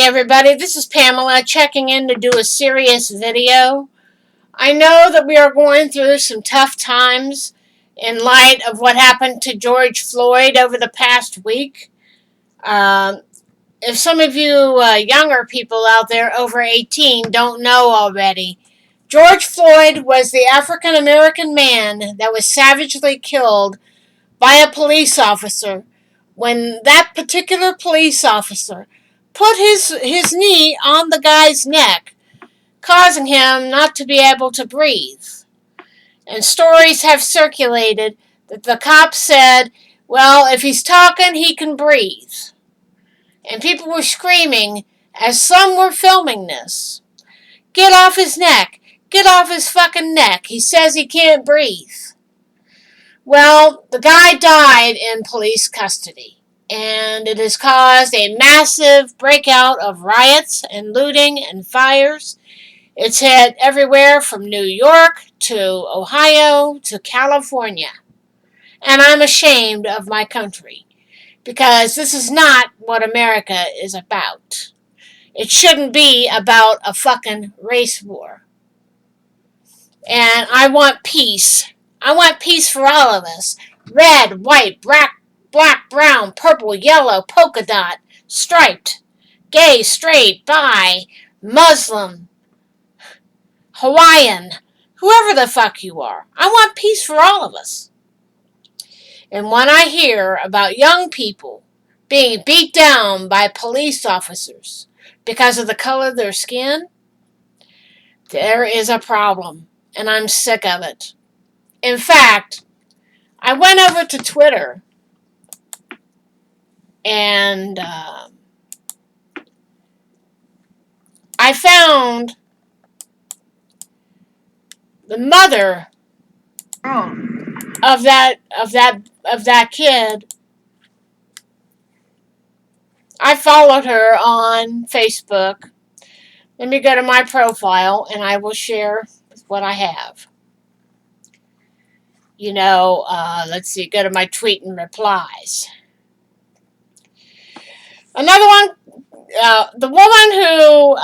everybody, this is Pamela checking in to do a serious video. I know that we are going through some tough times in light of what happened to George Floyd over the past week. Um, if some of you younger people out there over 18 don't know already, George Floyd was the African American man that was savagely killed by a police officer when that particular police officer put his knee on the guy's neck, causing him not to be able to breathe. And stories have circulated that the cop said, well, if he's talking, he can breathe. And people were screaming as some were filming this. Get off his neck! Get off his fucking neck! He says he can't breathe. Well, the guy died in police custody, and it has caused a massive breakout of riots and looting and fires. It's hit everywhere from New York to Ohio to California. And I'm ashamed of my country, because this is not what America is about. It shouldn't be about a fucking race war. And I want peace. I want peace for all of us. Red, white, black, brown, purple, yellow, polka dot, striped, gay, straight, bi, Muslim, Hawaiian, whoever the fuck you are. I want peace for all of us. And when I hear about young people being beat down by police officers because of the color of their skin, there is a problem, and I'm sick of it. In fact, I went over to Twitter and I found the mother of that kid. I followed her on Facebook. Let me go to my profile and I will share what I have. Let's see, go to my tweet and replies. Another one, the woman who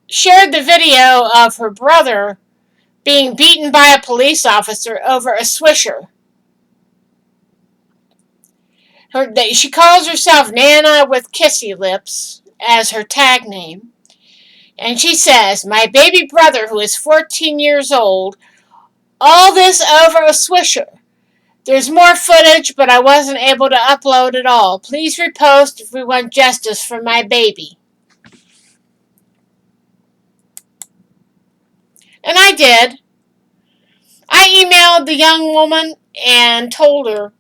shared the video of her brother being beaten by a police officer over a Swisher. She calls herself Nana with Kissy Lips as her tag name. And she says, my baby brother, who is 14 years old, all this over a Swisher. There's more footage, but I wasn't able to upload it all. Please repost if we want justice for my baby. And I did. I emailed the young woman and told her,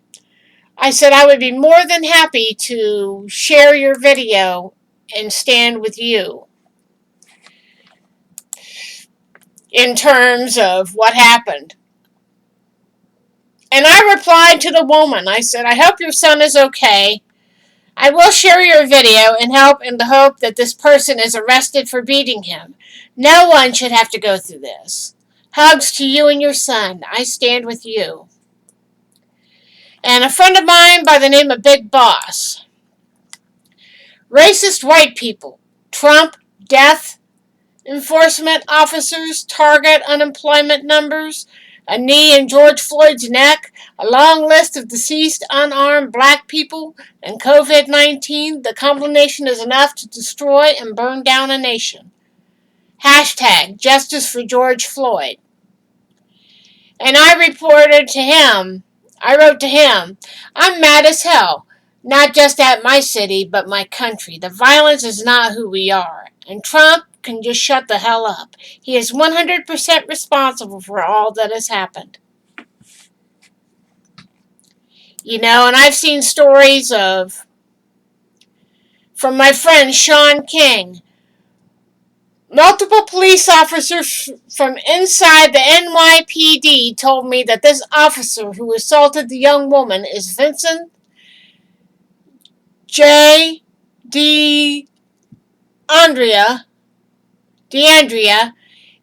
I said I would be more than happy to share your video and stand with you in terms of what happened. And I replied to the woman. I said, I hope your son is okay. I will share your video and help in the hope that this person is arrested for beating him. No one should have to go through this. Hugs to you and your son. I stand with you. And a friend of mine by the name of Big Boss. Racist white people. Trump, death, enforcement officers, target unemployment numbers, a knee in George Floyd's neck, a long list of deceased unarmed black people, and COVID-19, the combination is enough to destroy and burn down a nation. Hashtag Justice for George Floyd. And I wrote to him, I'm mad as hell, not just at my city, but my country. The violence is not who we are. And Trump can just shut the hell up. He is 100% responsible for all that has happened. And I've seen stories from my friend Sean King. Multiple police officers from inside the NYPD told me that this officer who assaulted the young woman is Vincent J. DeAndrea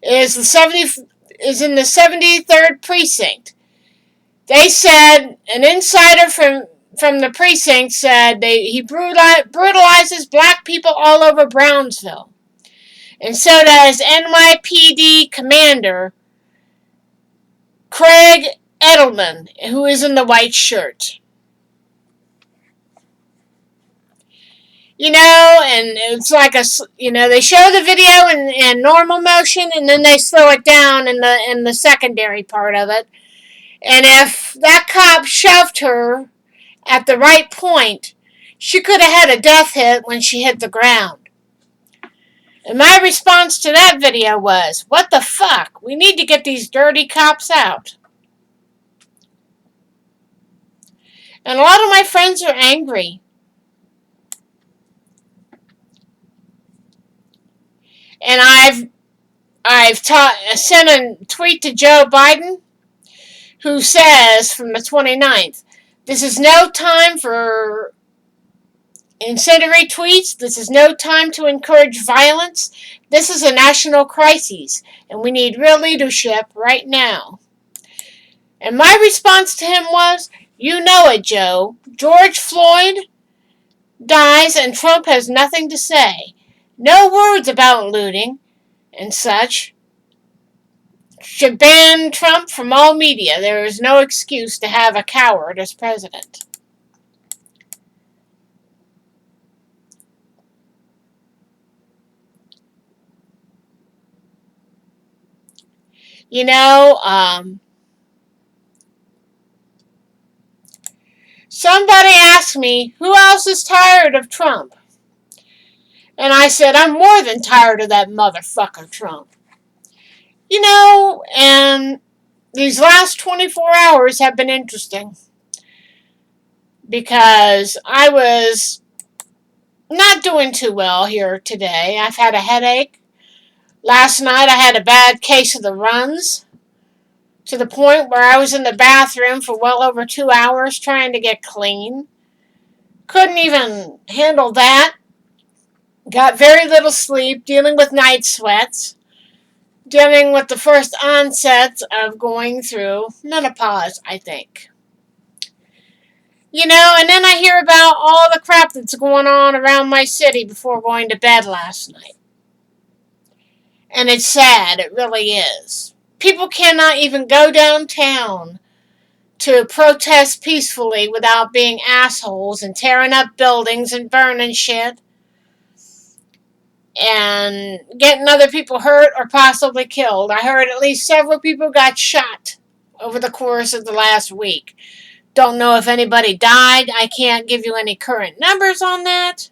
is in the 73rd precinct. They said an insider from from the precinct said he brutalizes black people all over Brownsville. And so does NYPD Commander Craig Edelman, who is in the white shirt. And it's like they show the video in normal motion, and then they slow it down in the secondary part of it. And if that cop shoved her at the right point, she could have had a death hit when she hit the ground. And my response to that video was, what the fuck? We need to get these dirty cops out. And a lot of my friends are angry. And I've sent a tweet to Joe Biden, who says from the 29th, this is no time for incendiary tweets. This is no time to encourage violence. This is a national crisis, and we need real leadership right now. And my response to him was, you know it, Joe. George Floyd dies, and Trump has nothing to say. No words about looting and such. Should ban Trump from all media. There is no excuse to have a coward as president. Somebody asked me, who else is tired of Trump? And I said, I'm more than tired of that motherfucker Trump. And these last 24 hours have been interesting. Because I was not doing too well here today. I've had a headache. Last night I had a bad case of the runs, to the point where I was in the bathroom for well over 2 hours trying to get clean. Couldn't even handle that. Got very little sleep, dealing with night sweats, dealing with the first onsets of going through menopause, I think. And then I hear about all the crap that's going on around my city before going to bed last night. And it's sad, it really is. People cannot even go downtown to protest peacefully without being assholes and tearing up buildings and burning shit and getting other people hurt or possibly killed. I heard at least several people got shot over the course of the last week. Don't know if anybody died. I can't give you any current numbers on that.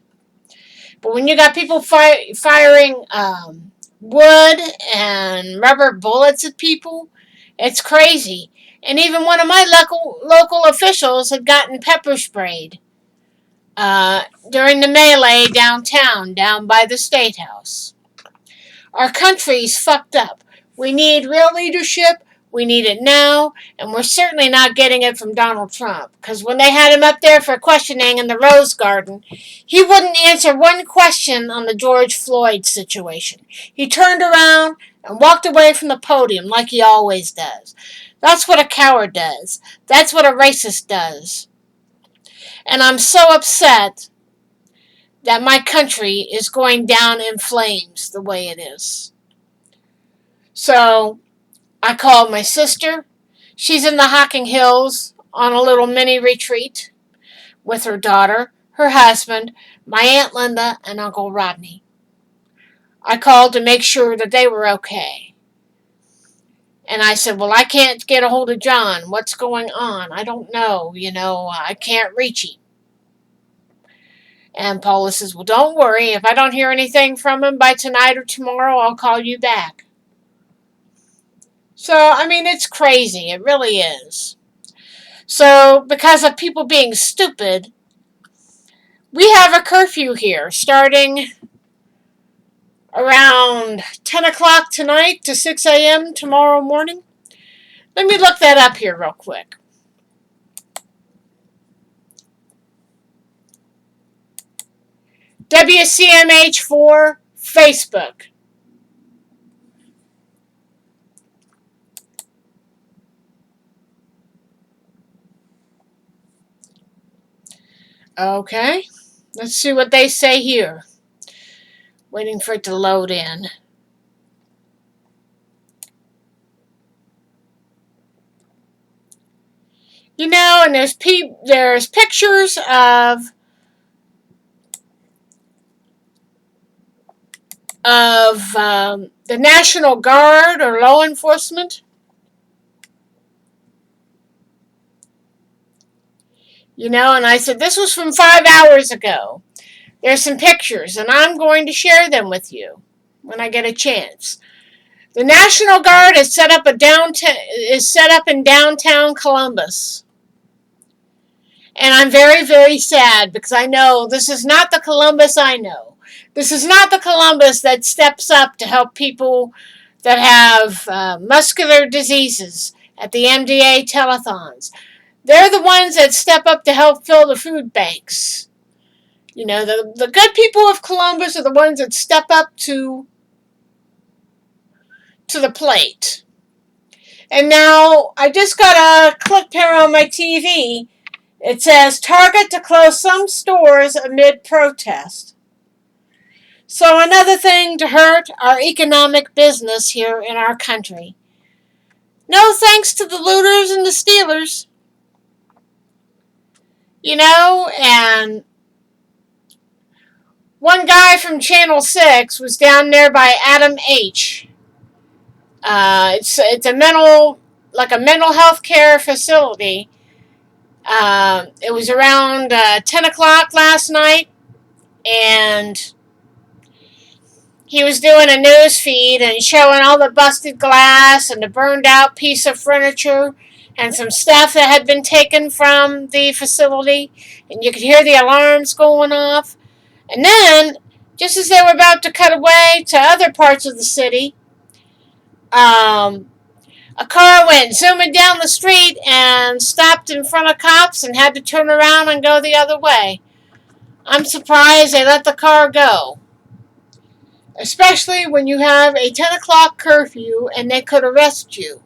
But when you got people firing wood and rubber bullets at people, it's crazy. And even one of my local officials had gotten pepper sprayed during the melee downtown, down by the State House. Our country's fucked up. We need real leadership. We need it now. And we're certainly not getting it from Donald Trump. Because when they had him up there for questioning in the Rose Garden, he wouldn't answer one question on the George Floyd situation. He turned around and walked away from the podium like he always does. That's what a coward does. That's what a racist does. And I'm so upset that my country is going down in flames the way it is. So I called my sister. She's in the Hocking Hills on a little mini retreat with her daughter, her husband, my Aunt Linda, and Uncle Rodney. I called to make sure that they were okay. And I said, well, I can't get a hold of John. What's going on? I don't know. I can't reach him. And Paula says, well, don't worry. If I don't hear anything from him by tonight or tomorrow, I'll call you back. So, it's crazy. It really is. So, because of people being stupid, we have a curfew here starting around 10 o'clock tonight to 6 a.m. tomorrow morning. Let me look that up here real quick. WCMH4 Facebook. Okay, let's see what they say here. Waiting for it to load in. You know, and there's pictures of the National Guard or law enforcement. You know, and I said this was from 5 hours ago. There's some pictures, and I'm going to share them with you when I get a chance. The National Guard is set up in downtown Columbus. And I'm very, very sad because I know this is not the Columbus I know. This is not the Columbus that steps up to help people that have muscular diseases at the MDA telethons. They're the ones that step up to help fill the food banks. You know, the good people of Columbus are the ones that step up to the plate. And now I just got a clip here on my TV. It says Target to close some stores amid protest. So another thing to hurt our economic business here in our country. No thanks to the looters and the stealers. You know, and one guy from Channel 6 was down there by Adam H. It's a mental health care facility. It was around 10 o'clock last night, and he was doing a news feed and showing all the busted glass and the burned out piece of furniture and some stuff that had been taken from the facility, and you could hear the alarms going off. And then, just as they were about to cut away to other parts of the city, a car went zooming down the street and stopped in front of cops and had to turn around and go the other way. I'm surprised they let the car go. Especially when you have a 10 o'clock curfew and they could arrest you.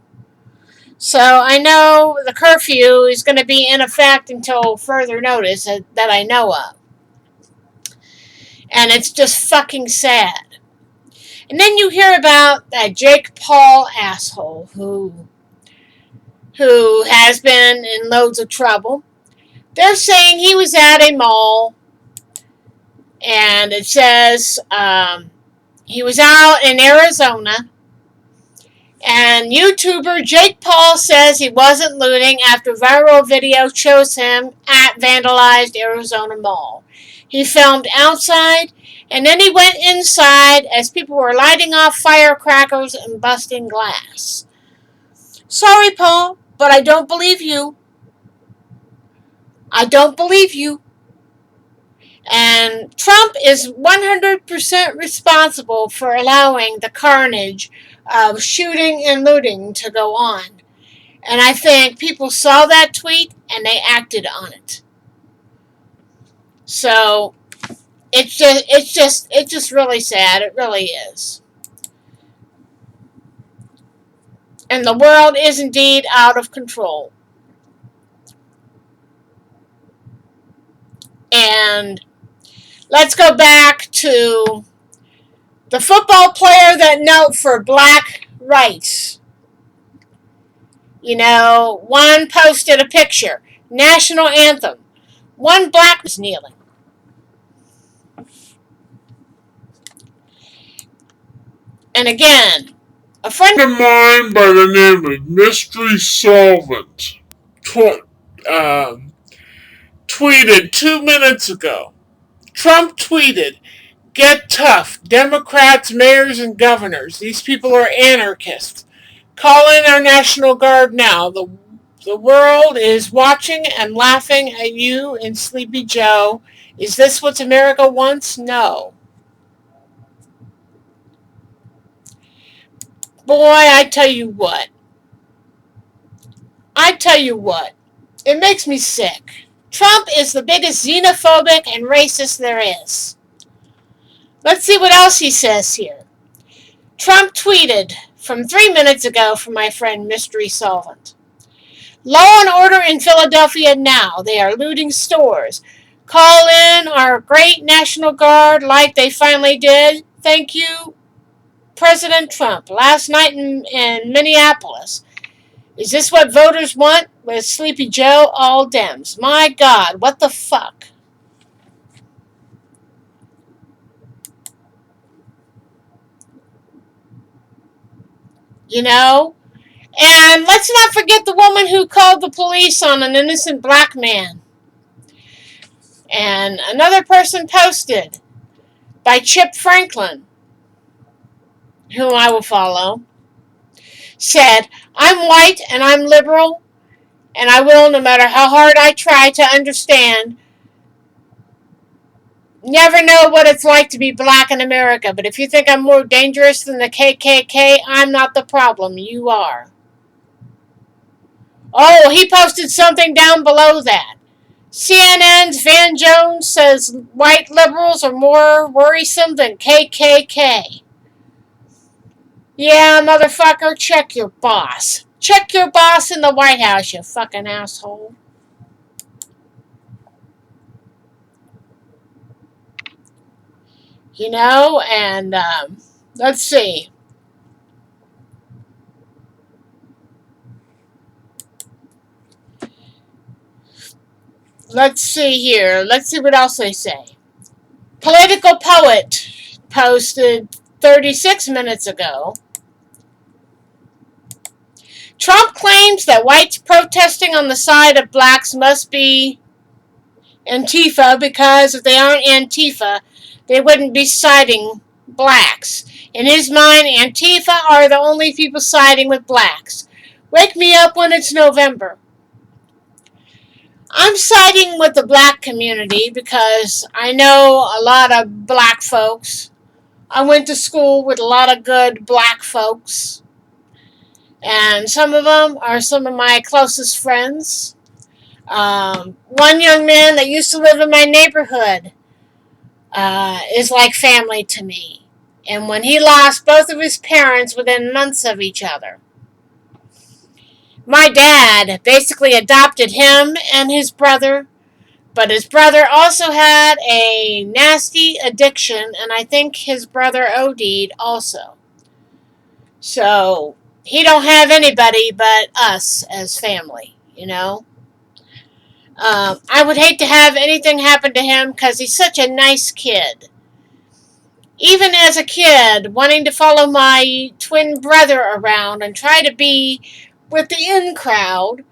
So I know the curfew is going to be in effect until further notice that I know of. And it's just fucking sad. And then you hear about that Jake Paul asshole who has been in loads of trouble. They're saying he was at a mall, and it says he was out in Arizona, and YouTuber Jake Paul says he wasn't looting after viral video shows him at vandalized Arizona mall. He filmed outside, and then he went inside as people were lighting off firecrackers and busting glass. Sorry, Paul, but I don't believe you. I don't believe you. And Trump is 100% responsible for allowing the carnage of shooting and looting to go on. And I think people saw that tweet and they acted on it. So it's just really sad. It really is. And the world is indeed out of control. And let's go back to the football player that knelt for black rights. You know, one posted a picture, national anthem. One black was kneeling. And again, a friend of mine by the name of Mystery Solvent tweeted 2 minutes ago. Trump tweeted, "Get tough, Democrats, mayors, and governors. These people are anarchists. Call in our National Guard now. The world is watching and laughing at you and Sleepy Joe. Is this what America wants? No." Boy, I tell you what. It makes me sick. Trump is the biggest xenophobic and racist there is. Let's see what else he says here. Trump tweeted from 3 minutes ago from my friend Mystery Solvent. Law and order in Philadelphia now. They are looting stores. call in our great National Guard like they finally did. Thank you, President Trump, last night in Minneapolis. Is this what voters want with Sleepy Joe? All Dems. My God, what the fuck? You know? And let's not forget the woman who called the police on an innocent black man. And another person posted by Chip Franklin, whom I will follow, said, I'm white and I'm liberal, and I will, no matter how hard I try to understand, never know what it's like to be black in America. But if you think I'm more dangerous than the KKK, I'm not the problem. You are. Oh, he posted something down below that. CNN's Van Jones says white liberals are more worrisome than KKK. Yeah, motherfucker, check your boss. Check your boss in the White House, you fucking asshole. You know, and let's see. Let's see here. Let's see what else they say. Political Poet posted 36 minutes ago. Trump claims that whites protesting on the side of blacks must be Antifa because if they aren't Antifa, they wouldn't be siding blacks. In his mind, Antifa are the only people siding with blacks. Wake me up when it's November. I'm siding with the black community because I know a lot of black folks. I went to school with a lot of good black folks. And some of them are some of my closest friends. One young man that used to live in my neighborhood is like family to me. And when he lost both of his parents within months of each other, my dad basically adopted him and his brother, but his brother also had a nasty addiction, and I think his brother OD'd also. So he don't have anybody but us as family, you know. I would hate to have anything happen to him because he's such a nice kid. Even as a kid, wanting to follow my twin brother around and try to be with the in crowd,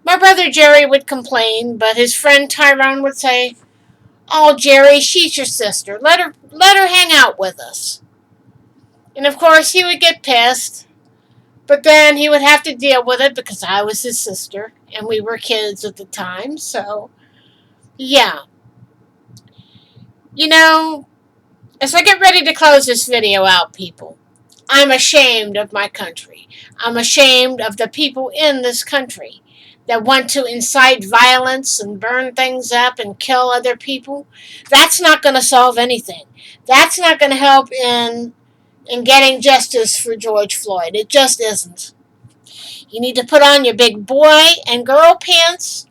my brother Jerry would complain, but his friend Tyrone would say, "Oh, Jerry, she's your sister. Let her hang out with us." And of course, he would get pissed, but then he would have to deal with it because I was his sister and we were kids at the time. So, yeah. You know, as I get ready to close this video out, people, I'm ashamed of my country. I'm ashamed of the people in this country that want to incite violence and burn things up and kill other people. That's not going to solve anything. That's not going to help in getting justice for George Floyd. It just isn't. You need to put on your big boy and girl pants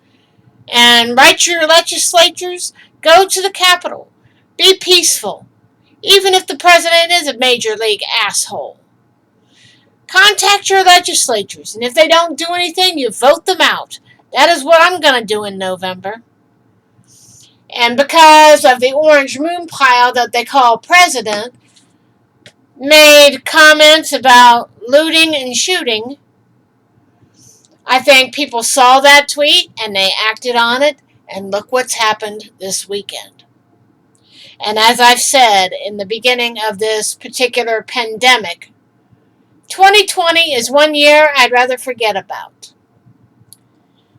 and write your legislatures. Go to the Capitol. Be peaceful. Even if the president is a major league asshole. Contact your legislatures, and if they don't do anything, you vote them out. That is what I'm going to do in November. And because of the orange moon pile that they call president, made comments about looting and shooting, I think people saw that tweet and they acted on it, and look what's happened this weekend. And as I've said in the beginning of this particular pandemic, 2020 is one year I'd rather forget about.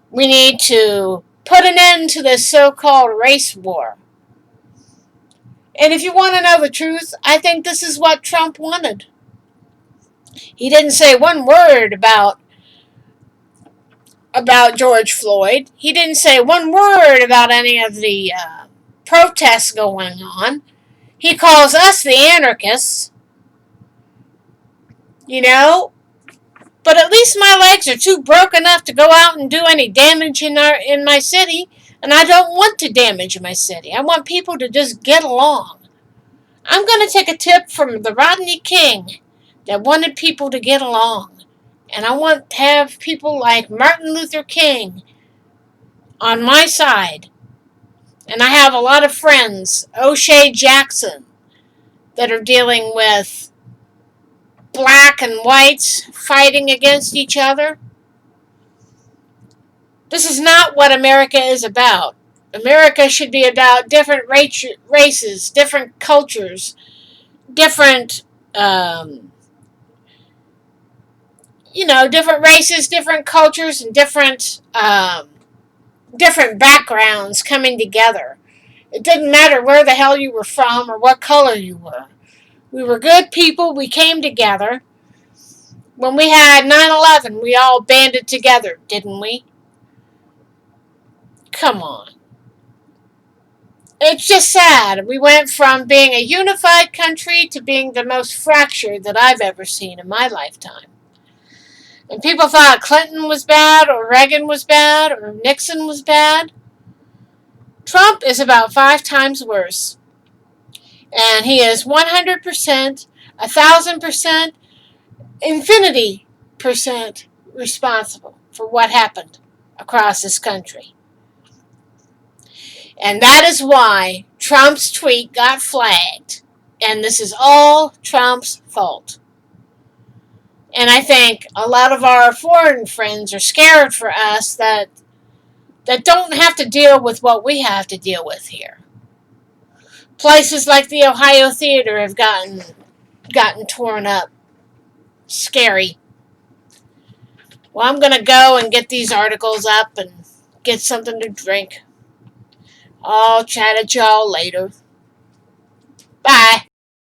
We need to put an end to this so-called race war. And if you want to know the truth, I think this is what Trump wanted. He didn't say one word about George Floyd. He didn't say one word about any of the protests going on. He calls us the anarchists. You know, but at least my legs are too broke enough to go out and do any damage in my city. And I don't want to damage my city. I want people to just get along. I'm going to take a tip from the Rodney King that wanted people to get along. And I want to have people like Martin Luther King on my side. And I have a lot of friends, O'Shea Jackson, that are dealing with black and whites fighting against each other. This is not what America is about. America should be about different races, different cultures, different, different races, different cultures, and different backgrounds coming together. It didn't matter where the hell you were from or what color you were. We were good people. We came together. When we had 9/11, we all banded together, didn't we? Come on. It's just sad. We went from being a unified country to being the most fractured that I've ever seen in my lifetime. And people thought Clinton was bad, or Reagan was bad, or Nixon was bad. Trump is about 5 times worse. And he is 100%, 1,000%, infinity% responsible for what happened across this country. And that is why Trump's tweet got flagged. And this is all Trump's fault. And I think a lot of our foreign friends are scared for us that don't have to deal with what we have to deal with here. Places like the Ohio Theater have gotten torn up. Scary. Well, I'm going to go and get these articles up and get something to drink. I'll chat at y'all later. Bye.